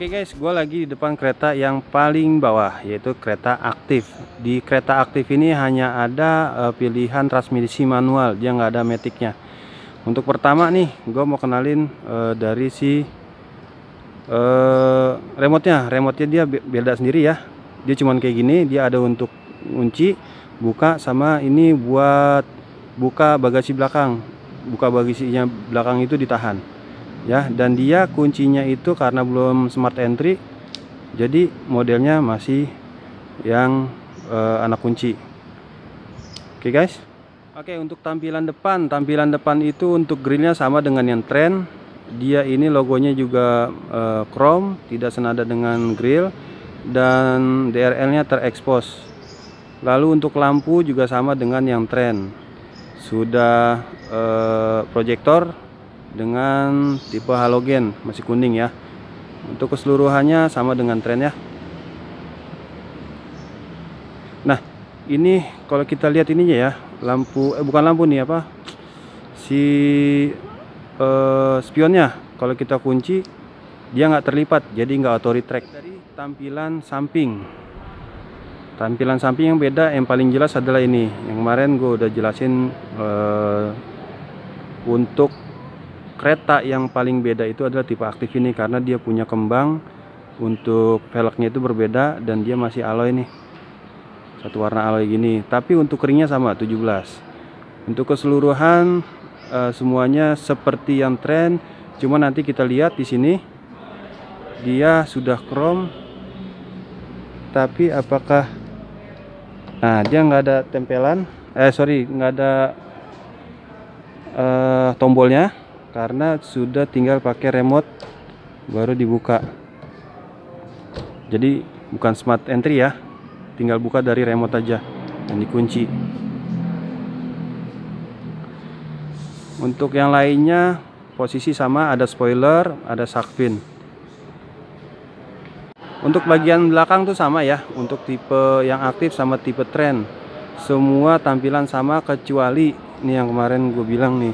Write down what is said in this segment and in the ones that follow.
Oke guys, gue lagi di depan kereta yang paling bawah, yaitu kereta aktif. Di kereta aktif ini hanya ada pilihan transmisi manual, dia nggak ada maticnya. Untuk pertama nih, gue mau kenalin dari si remote-nya. Remote-nya dia beda sendiri ya. Dia cuman kayak gini, dia ada untuk kunci, buka, sama ini buat buka bagasi belakang. Buka bagasinya belakang itu ditahan. Ya, dan dia kuncinya itu karena belum smart entry, jadi modelnya masih yang anak kunci. Oke guys. Oke, untuk tampilan depan itu untuk grillnya sama dengan yang Trend. Dia ini logonya juga chrome, tidak senada dengan grill, dan DRL nya terekspos. Lalu untuk lampu juga sama dengan yang Trend, sudah proyektor dengan tipe halogen, masih kuning ya. Untuk keseluruhannya sama dengan Trend ya. Nah, ini kalau kita lihat ininya ya, lampu bukan lampu nih, apa si spionnya. Kalau kita kunci dia nggak terlipat, jadi nggak auto retract. Dari tampilan samping yang beda, yang paling jelas adalah ini. Yang kemarin gue udah jelasin, untuk kereta yang paling beda itu adalah tipe aktif ini, karena dia punya kembang. Untuk velgnya itu berbeda dan dia masih alloy nih, satu warna alloy gini. Tapi untuk ringnya sama 17. Untuk keseluruhan semuanya seperti yang Trend, cuma nanti kita lihat di sini dia sudah chrome. Tapi apakah dia nggak ada tempelan, nggak ada tombolnya, karena sudah tinggal pakai remote baru dibuka. Jadi bukan smart entry ya, tinggal buka dari remote aja dan dikunci. Untuk yang lainnya posisi sama, ada spoiler, ada shark fin. Untuk bagian belakang tuh sama ya, untuk tipe yang aktif sama tipe Trend semua tampilan sama, kecuali ini yang kemarin gue bilang nih,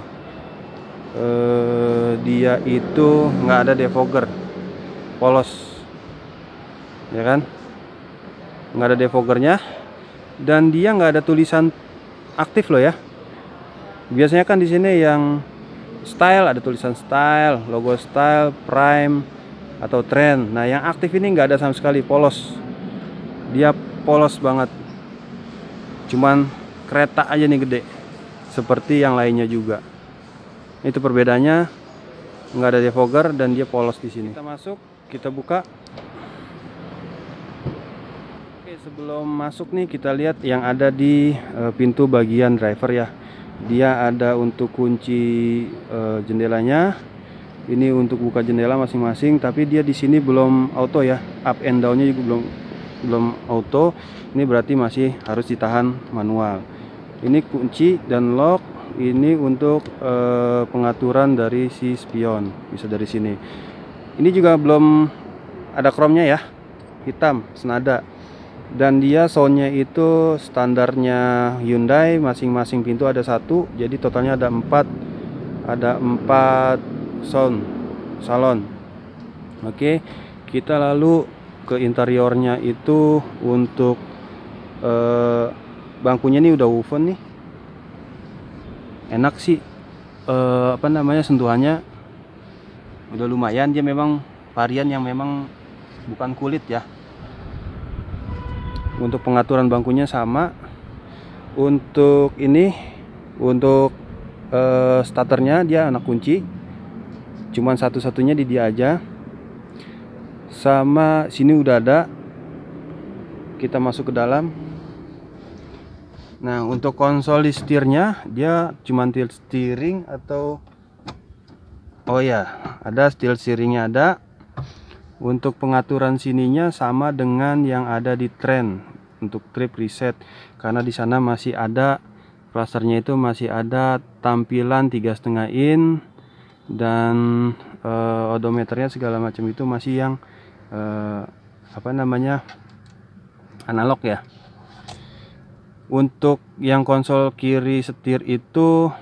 dia itu nggak ada defogger, polos ya kan, nggak ada defoggernya, dan dia nggak ada tulisan aktif loh ya. Biasanya kan di sini yang style ada tulisan style, logo style, prime atau Trend. Nah, yang aktif ini nggak ada sama sekali, polos. Dia polos banget, cuman kereta aja nih gede seperti yang lainnya juga. Itu perbedaannya, nggak ada defogger dan dia polos di sini. Kita masuk, kita buka. Oke, sebelum masuk nih kita lihat yang ada di pintu bagian driver ya. Dia ada untuk kunci jendelanya. Ini untuk buka jendela masing-masing, tapi dia di sini belum auto ya. Up and down-nya juga belum auto. Ini berarti masih harus ditahan manual. Ini kunci dan lock. Ini untuk pengaturan dari si spion, bisa dari sini. Ini juga belum ada chrome-nya ya, hitam senada. Dan dia soundnya itu standarnya Hyundai, masing-masing pintu ada satu, jadi totalnya ada 4 sound salon. Oke, kita lalu ke interiornya. Itu untuk bangkunya ini udah woven nih, enak sih, sentuhannya udah lumayan. Dia memang varian yang memang bukan kulit ya. Untuk pengaturan bangkunya sama. Untuk ini, untuk starternya dia anak kunci, cuman satu-satunya di dia aja. Sama sini udah ada, kita masuk ke dalam. Nah, untuk konsol di setirnya dia cuman tilt steering atau ada still steeringnya ada. Untuk pengaturan sininya sama dengan yang ada di Trend untuk trip reset, karena di sana masih ada clusternya, itu masih ada tampilan 3,5 in, dan odometernya segala macam itu masih yang analog ya. Untuk yang konsol kiri setir itu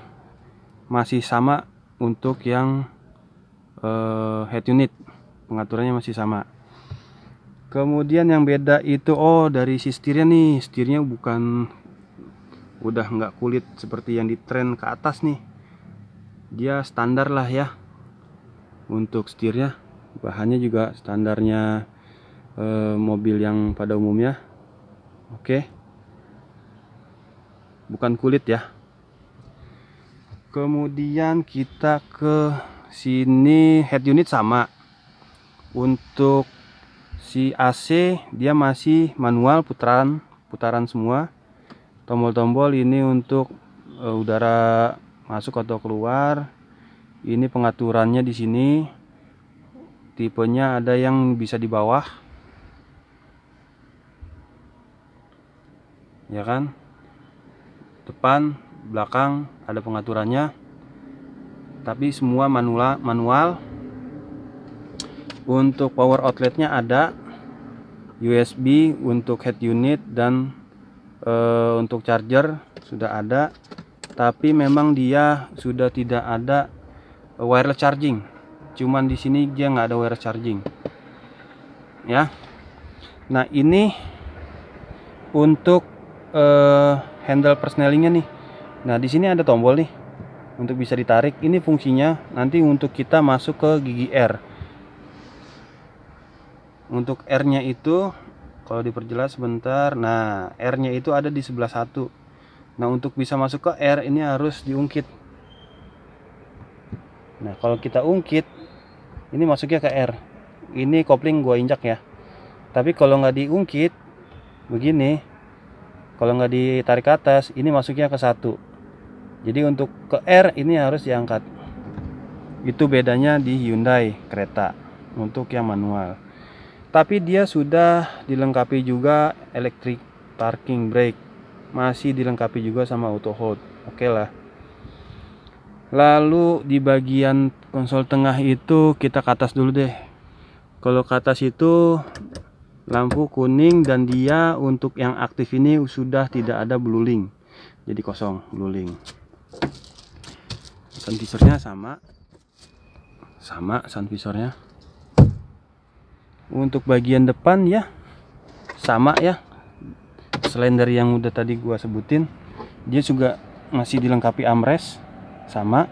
masih sama. Untuk yang head unit pengaturannya masih sama. Kemudian yang beda itu dari si setirnya nih. Setirnya bukan, udah nggak kulit seperti yang di tren ke atas nih. Dia standar lah ya untuk setirnya. Bahannya juga standarnya mobil yang pada umumnya. Oke, bukan kulit ya. Kemudian kita ke sini, head unit sama. Untuk si AC dia masih manual, putaran semua. Tombol-tombol ini untuk udara masuk atau keluar. Ini pengaturannya di sini. Tipenya ada yang bisa di bawah, ya kan? Depan, belakang ada pengaturannya. Tapi semua manual. Untuk power outletnya ada USB untuk head unit dan untuk charger sudah ada. Tapi memang dia sudah tidak ada wireless charging. Cuman di sini dia nggak ada wireless charging, ya. Nah ini untuk handle persnelingnya nih. Nah di sini ada tombol nih untuk bisa ditarik. Ini fungsinya nanti untuk kita masuk ke gigi R. Untuk R-nya itu kalau diperjelas sebentar. Nah R-nya itu ada di sebelah satu. Nah untuk bisa masuk ke R ini harus diungkit. Nah kalau kita ungkit, ini masuknya ke R. Ini kopling gua injak ya. Tapi kalau nggak diungkit begini, kalau nggak ditarik ke atas, ini masuknya ke satu. Jadi untuk ke R ini harus diangkat. Itu bedanya di Hyundai Creta untuk yang manual. Tapi dia sudah dilengkapi juga electric parking brake. Masih dilengkapi juga sama auto hold. Oke lah. Lalu di bagian konsol tengah itu kita ke atas dulu deh. Kalau ke atas itu lampu kuning dan dia untuk yang aktif ini sudah tidak ada blueling. Jadi kosong blueling. Sun visornya sama sun visornya. Untuk bagian depan ya sama ya. Selain dari yang udah tadi gua sebutin, dia juga masih dilengkapi armrest sama.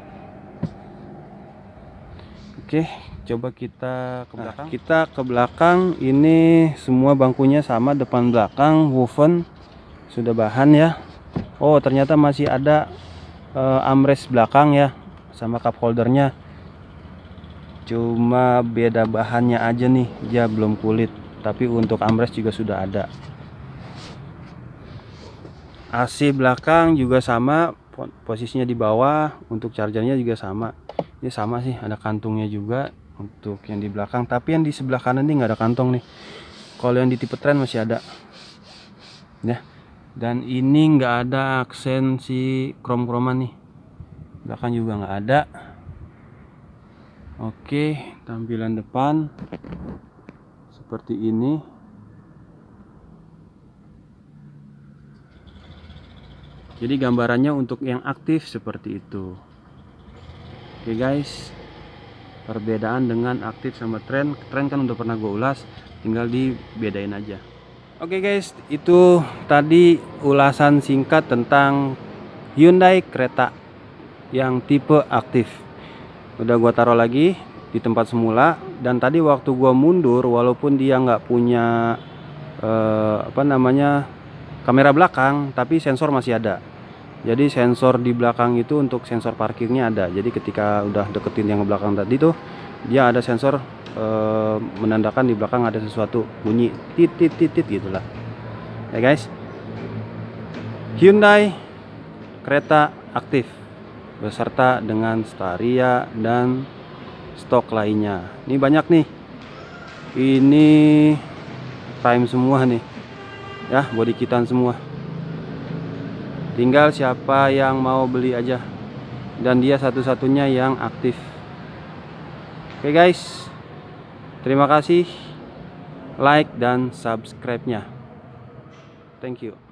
Oke, coba kita ke belakang. Kita ke belakang, ini semua bangkunya sama, depan belakang woven sudah bahan ya. Oh ternyata masih ada armrest belakang ya, sama cup holdernya. Cuma beda bahannya aja nih, dia belum kulit. Tapi untuk armrest juga sudah ada. AC belakang juga sama, posisinya di bawah. Untuk chargernya juga sama. Ini sama sih, ada kantungnya juga untuk yang di belakang. Tapi yang di sebelah kanan ini nggak ada kantong nih. Kalau yang di tipe tren masih ada. Ya. Dan ini nggak ada aksen si krom-kroman nih. Belakang juga nggak ada. Oke, tampilan depan seperti ini. Jadi gambarannya untuk yang aktif seperti itu. Oke guys, perbedaan dengan aktif sama tren. Tren kan udah pernah gue ulas, tinggal dibedain aja. Oke guys, itu tadi ulasan singkat tentang Hyundai Creta yang tipe aktif. Udah gua taruh lagi di tempat semula. Dan tadi waktu gua mundur, walaupun dia nggak punya kamera belakang, tapi sensor masih ada. Jadi sensor di belakang itu untuk sensor parkirnya ada. Jadi ketika udah deketin yang belakang tadi tuh, dia ada sensor menandakan di belakang ada sesuatu, bunyi tit gitulah. Ya guys, Hyundai Creta aktif beserta dengan Staria dan stok lainnya. Ini banyak nih. Ini prime semua nih. Ya, body kitan semua. Tinggal siapa yang mau beli aja. Dan dia satu-satunya yang aktif. Oke guys, terima kasih, like dan subscribe-nya. Thank you.